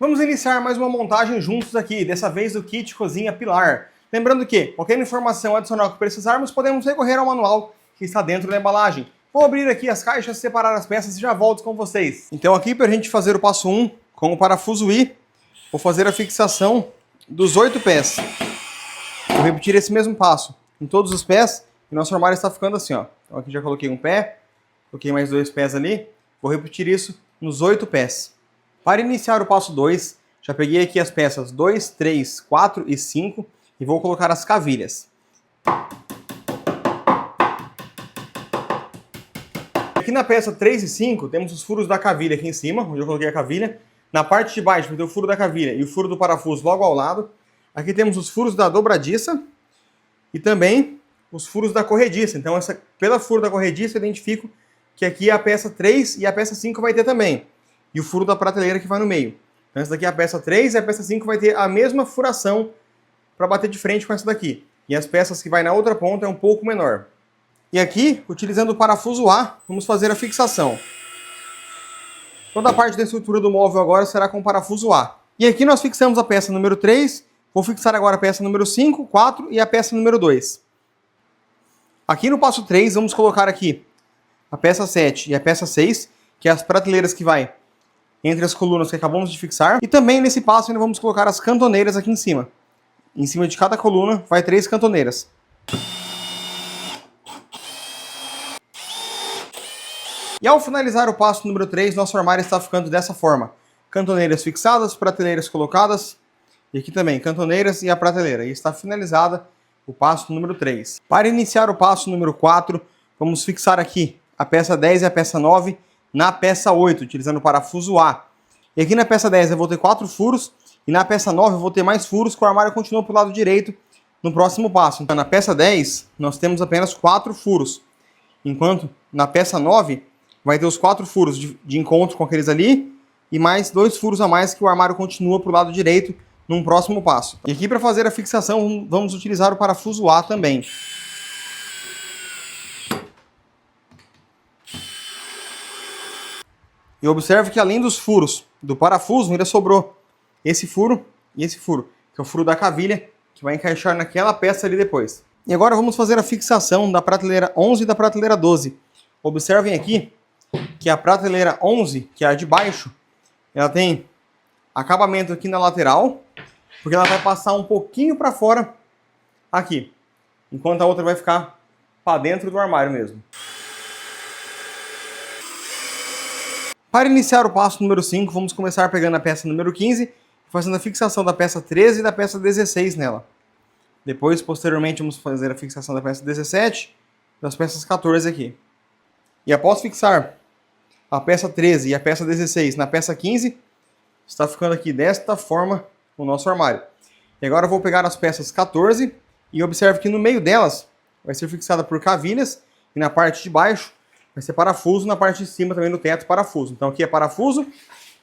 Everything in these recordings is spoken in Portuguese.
Vamos iniciar mais uma montagem juntos aqui, dessa vez do kit Cozinha Pilar. Lembrando que, qualquer informação adicional que precisarmos, podemos recorrer ao manual que está dentro da embalagem. Vou abrir aqui as caixas, separar as peças e já volto com vocês. Então aqui, para a gente fazer o passo 1, com o parafuso I, vou fazer a fixação dos 8 pés. Vou repetir esse mesmo passo em todos os pés e nosso armário está ficando assim, ó. Então aqui já coloquei um pé, coloquei mais 2 pés ali, vou repetir isso nos 8 pés. Para iniciar o passo 2, já peguei aqui as peças 2, 3, 4 e 5 e vou colocar as cavilhas. Aqui na peça 3 e 5 temos os furos da cavilha aqui em cima, onde eu coloquei a cavilha. Na parte de baixo vai ter o furo da cavilha e o furo do parafuso logo ao lado. Aqui temos os furos da dobradiça e também os furos da corrediça. Então pela furo da corrediça eu identifico que aqui a peça 3 e a peça 5 vai ter também. E o furo da prateleira que vai no meio. Então essa daqui é a peça 3 e a peça 5 vai ter a mesma furação para bater de frente com essa daqui. E as peças que vai na outra ponta é um pouco menor. E aqui, utilizando o parafuso A, vamos fazer a fixação. Toda a parte da estrutura do móvel agora será com o parafuso A. E aqui nós fixamos a peça número 3, vou fixar agora a peça número 5, 4 e a peça número 2. Aqui no passo 3, vamos colocar aqui a peça 7 e a peça 6, que é as prateleiras que vai entre as colunas que acabamos de fixar. E também nesse passo ainda vamos colocar as cantoneiras aqui em cima. Em cima de cada coluna vai 3 cantoneiras. E ao finalizar o passo número 3, nosso armário está ficando dessa forma. Cantoneiras fixadas, prateleiras colocadas. E aqui também, cantoneiras e a prateleira. E está finalizada o passo número 3. Para iniciar o passo número 4, vamos fixar aqui a peça 10 e a peça 9 na peça 8, utilizando o parafuso A. E aqui na peça 10 eu vou ter 4 furos, e na peça 9 eu vou ter mais furos, que o armário continua para o lado direito no próximo passo. Então na peça 10 nós temos apenas 4 furos, enquanto na peça 9 vai ter os 4 furos de encontro com aqueles ali, e mais 2 furos a mais que o armário continua para o lado direito num próximo passo. E aqui para fazer a fixação vamos utilizar o parafuso A também. E observe que além dos furos do parafuso, ainda sobrou esse furo e esse furo, que é o furo da cavilha, que vai encaixar naquela peça ali depois. E agora vamos fazer a fixação da prateleira 11 e da prateleira 12. Observem aqui que a prateleira 11, que é a de baixo, ela tem acabamento aqui na lateral, porque ela vai passar um pouquinho para fora aqui, enquanto a outra vai ficar para dentro do armário mesmo. Para iniciar o passo número 5, vamos começar pegando a peça número 15 e fazendo a fixação da peça 13 e da peça 16 nela. Depois, posteriormente, vamos fazer a fixação da peça 17 e das peças 14 aqui. E após fixar a peça 13 e a peça 16 na peça 15, está ficando aqui desta forma o nosso armário. E agora eu vou pegar as peças 14 e observe que no meio delas vai ser fixada por cavilhas e na parte de baixo vai ser parafuso, na parte de cima também no teto parafuso. Então aqui é parafuso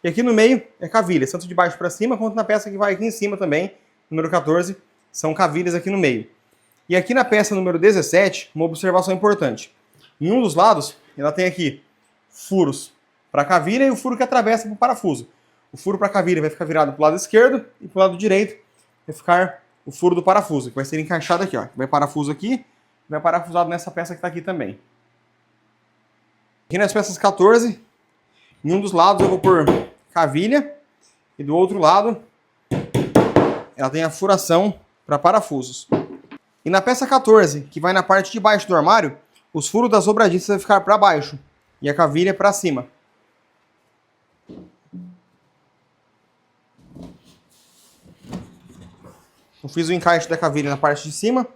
e aqui no meio é cavilha, tanto de baixo para cima quanto na peça que vai aqui em cima também, número 14, são cavilhas aqui no meio. E aqui na peça número 17, uma observação importante. Em um dos lados, ela tem aqui furos para cavilha e o furo que atravessa para o parafuso. O furo para cavilha vai ficar virado para o lado esquerdo e para o lado direito vai ficar o furo do parafuso, que vai ser encaixado aqui, ó. Vai parafuso aqui, vai parafusado nessa peça que está aqui também. Aqui nas peças 14, em um dos lados eu vou pôr cavilha e do outro lado ela tem a furação para parafusos. E na peça 14, que vai na parte de baixo do armário, os furos das dobradiças vão ficar para baixo e a cavilha para cima. Eu fiz o encaixe da cavilha na parte de cima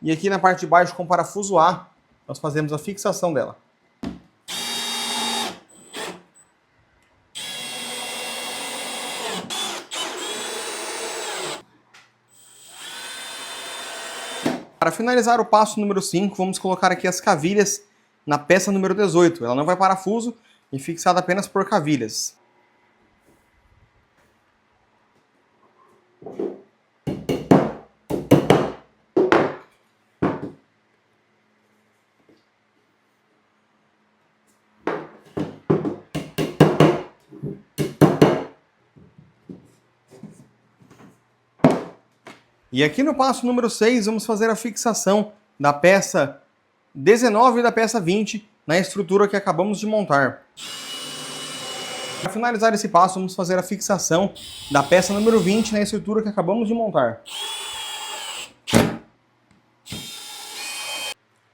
e aqui na parte de baixo com o parafuso A nós fazemos a fixação dela. Para finalizar o passo número 5, vamos colocar aqui as cavilhas na peça número 18. Ela não vai parafuso e fixada apenas por cavilhas. E aqui no passo número 6, vamos fazer a fixação da peça 19 e da peça 20 na estrutura que acabamos de montar. Para finalizar esse passo, vamos fazer a fixação da peça número 20 na estrutura que acabamos de montar.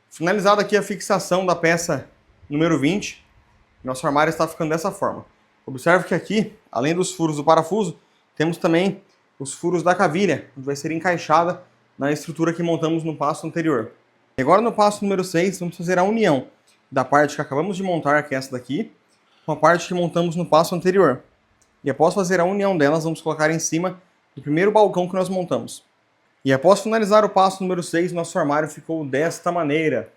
Finalizada aqui a fixação da peça número 20, nosso armário está ficando dessa forma. Observe que aqui, além dos furos do parafuso, temos também os furos da cavilha, que vai ser encaixada na estrutura que montamos no passo anterior. E agora no passo número 6, vamos fazer a união da parte que acabamos de montar, que é essa daqui, com a parte que montamos no passo anterior. E após fazer a união delas, vamos colocar em cima do primeiro balcão que nós montamos. E após finalizar o passo número 6, nosso armário ficou desta maneira.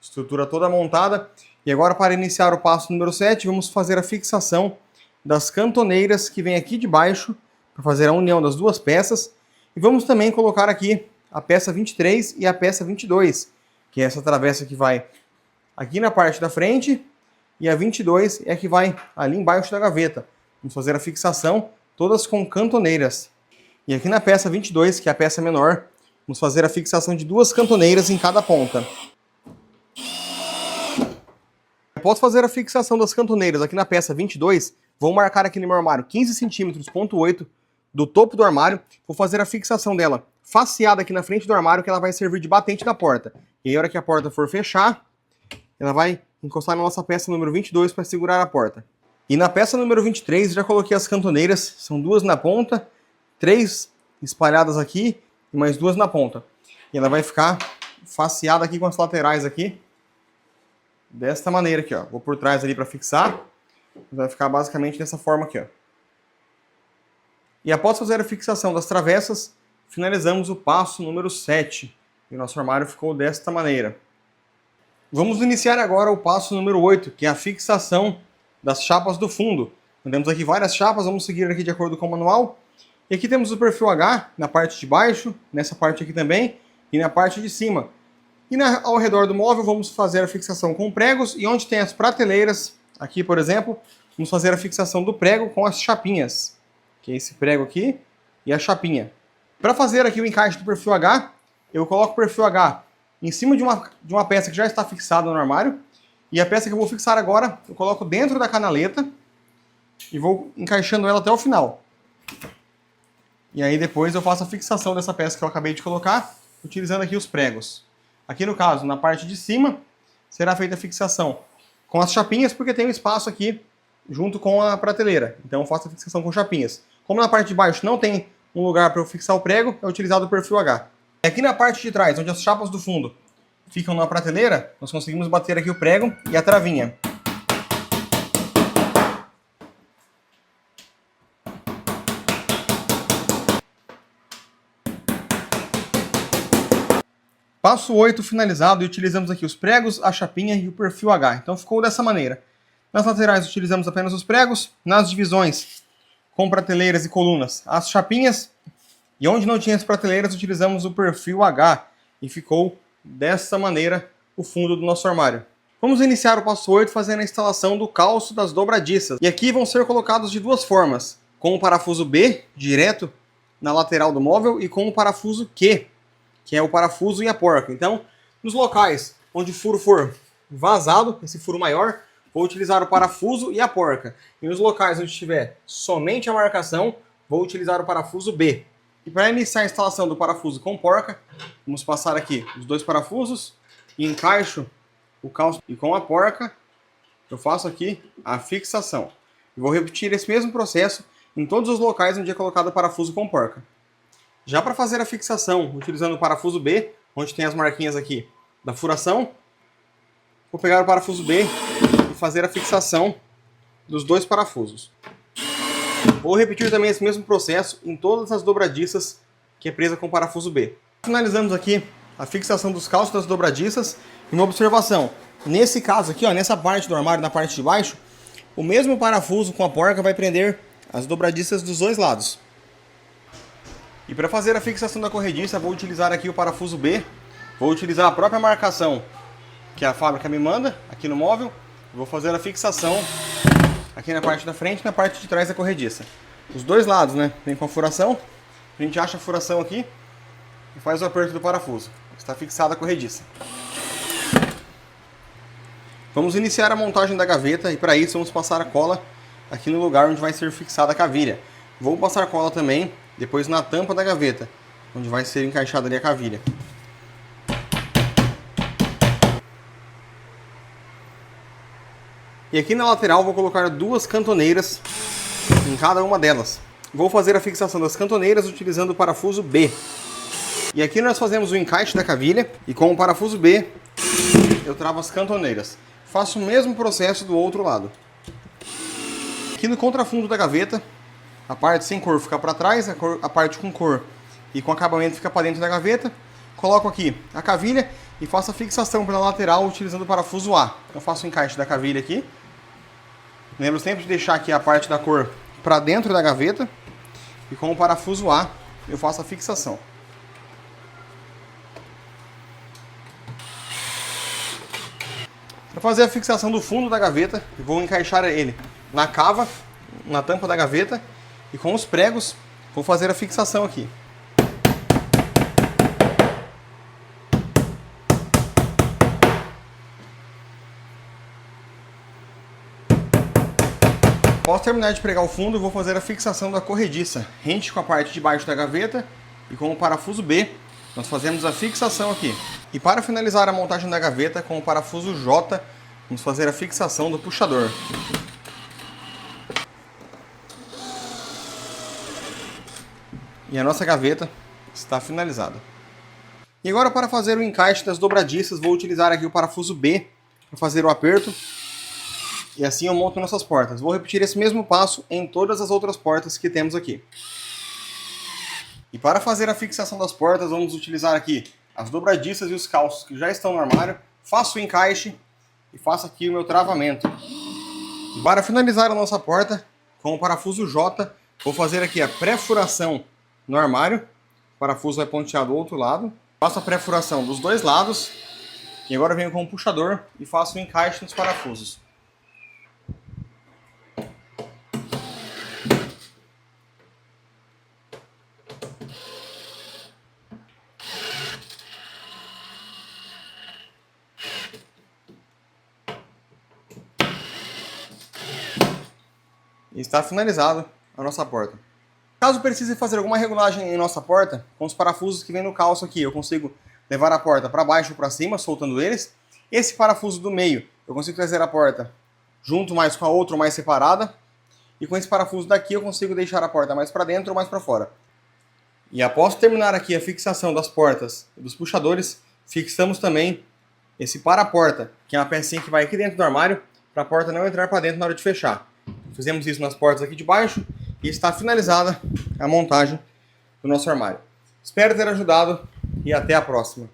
Estrutura toda montada. E agora, para iniciar o passo número 7, vamos fazer a fixação das cantoneiras que vem aqui de baixo, para fazer a união das duas peças. E vamos também colocar aqui a peça 23 e a peça 22, que é essa travessa que vai aqui na parte da frente, e a 22 é a que vai ali embaixo da gaveta. Vamos fazer a fixação, todas com cantoneiras. E aqui na peça 22, que é a peça menor, vamos fazer a fixação de duas cantoneiras em cada ponta. Após fazer a fixação das cantoneiras aqui na peça 22, vou marcar aqui no meu armário 15 centímetros, ponto 8 do topo do armário. Vou fazer a fixação dela faceada aqui na frente do armário, que ela vai servir de batente da porta. E aí, a hora que a porta for fechar, ela vai encostar na nossa peça número 22 para segurar a porta. E na peça número 23, já coloquei as cantoneiras, são duas na ponta, 3 espalhadas aqui e mais 2 na ponta. E ela vai ficar faceada aqui com as laterais aqui, desta maneira aqui, ó. Vou por trás ali para fixar, vai ficar basicamente dessa forma aqui, ó. E após fazer a fixação das travessas, finalizamos o passo número 7. E o nosso armário ficou desta maneira. Vamos iniciar agora o passo número 8, que é a fixação das chapas do fundo. Temos aqui várias chapas, vamos seguir aqui de acordo com o manual. E aqui temos o perfil H na parte de baixo, nessa parte aqui também, e na parte de cima. E ao redor do móvel vamos fazer a fixação com pregos, e onde tem as prateleiras, aqui por exemplo, vamos fazer a fixação do prego com as chapinhas, que é esse prego aqui e a chapinha. Para fazer aqui o encaixe do perfil H, eu coloco o perfil H em cima de uma peça que já está fixada no armário, e a peça que eu vou fixar agora, eu coloco dentro da canaleta e vou encaixando ela até o final. E aí depois eu faço a fixação dessa peça que eu acabei de colocar, utilizando aqui os pregos. Aqui no caso, na parte de cima, será feita a fixação com as chapinhas, porque tem um espaço aqui junto com a prateleira. Então eu faço a fixação com chapinhas. Como na parte de baixo não tem um lugar para eu fixar o prego, é utilizado o perfil H. Aqui na parte de trás, onde as chapas do fundo ficam na prateleira, nós conseguimos bater aqui o prego e a travinha. Passo 8 finalizado, e utilizamos aqui os pregos, a chapinha e o perfil H. Então ficou dessa maneira. Nas laterais utilizamos apenas os pregos, nas divisões com prateleiras e colunas as chapinhas, e onde não tinha as prateleiras utilizamos o perfil H, e ficou dessa maneira o fundo do nosso armário. Vamos iniciar o passo 8 fazendo a instalação do calço das dobradiças. E aqui vão ser colocados de duas formas, com o parafuso B direto na lateral do móvel e com o parafuso Q, que é o parafuso e a porca. Então, nos locais onde o furo for vazado, esse furo maior, vou utilizar o parafuso e a porca. E nos locais onde tiver somente a marcação, vou utilizar o parafuso B. E para iniciar a instalação do parafuso com porca, vamos passar aqui os dois parafusos e encaixo o calço. E com a porca, eu faço aqui a fixação. E vou repetir esse mesmo processo em todos os locais onde é colocado o parafuso com porca. Já para fazer a fixação, utilizando o parafuso B, onde tem as marquinhas aqui da furação, vou pegar o parafuso B e fazer a fixação dos dois parafusos. Vou repetir também esse mesmo processo em todas as dobradiças que é presa com o parafuso B. Finalizamos aqui a fixação dos calços das dobradiças. E uma observação, nesse caso aqui, ó, nessa parte do armário, na parte de baixo, o mesmo parafuso com a porca vai prender as dobradiças dos dois lados. E para fazer a fixação da corrediça, vou utilizar aqui o parafuso B, vou utilizar a própria marcação que a fábrica me manda aqui no móvel, vou fazer a fixação aqui na parte da frente e na parte de trás da corrediça. Os dois lados, né? Vem com a furação, a gente acha a furação aqui e faz o aperto do parafuso. Está fixada a corrediça. Vamos iniciar a montagem da gaveta e para isso vamos passar a cola aqui no lugar onde vai ser fixada a cavilha. Vou passar cola também depois na tampa da gaveta, onde vai ser encaixada ali a cavilha. E aqui na lateral vou colocar 2 cantoneiras em cada uma delas. Vou fazer a fixação das cantoneiras utilizando o parafuso B. E aqui nós fazemos o encaixe da cavilha e com o parafuso B eu travo as cantoneiras. Faço o mesmo processo do outro lado. Aqui no contrafundo da gaveta, a parte sem cor fica para trás, a parte com cor e com acabamento fica para dentro da gaveta. Coloco aqui a cavilha e faço a fixação pela lateral utilizando o parafuso A. Eu faço o encaixe da cavilha aqui. Lembro sempre de deixar aqui a parte da cor para dentro da gaveta. E com o parafuso A eu faço a fixação. Para fazer a fixação do fundo da gaveta, eu vou encaixar ele na cava, na tampa da gaveta. E com os pregos vou fazer a fixação aqui. Após terminar de pregar o fundo, eu vou fazer a fixação da corrediça, rente com a parte de baixo da gaveta e com o parafuso B, nós fazemos a fixação aqui. E para finalizar a montagem da gaveta, com o parafuso J, vamos fazer a fixação do puxador. E a nossa gaveta está finalizada. E agora para fazer o encaixe das dobradiças, vou utilizar aqui o parafuso B para fazer o aperto. E assim eu monto nossas portas. Vou repetir esse mesmo passo em todas as outras portas que temos aqui. E para fazer a fixação das portas, vamos utilizar aqui as dobradiças e os calços que já estão no armário. Faço o encaixe e faço aqui o meu travamento. E para finalizar a nossa porta, com o parafuso J, vou fazer aqui a pré-furação no armário. O parafuso vai pontear do outro lado. Faço a pré-furação dos dois lados. E agora venho com o puxador e faço o encaixe nos parafusos. E está finalizado a nossa porta. Caso precise fazer alguma regulagem em nossa porta, com os parafusos que vem no calço aqui, eu consigo levar a porta para baixo ou para cima, soltando eles. Esse parafuso do meio, eu consigo trazer a porta junto mais com a outra ou mais separada. E com esse parafuso daqui, eu consigo deixar a porta mais para dentro ou mais para fora. E após terminar aqui a fixação das portas e dos puxadores, fixamos também esse para-porta, que é uma pecinha que vai aqui dentro do armário, para a porta não entrar para dentro na hora de fechar. Fizemos isso nas portas aqui de baixo e está finalizada a montagem do nosso armário. Espero ter ajudado e até a próxima.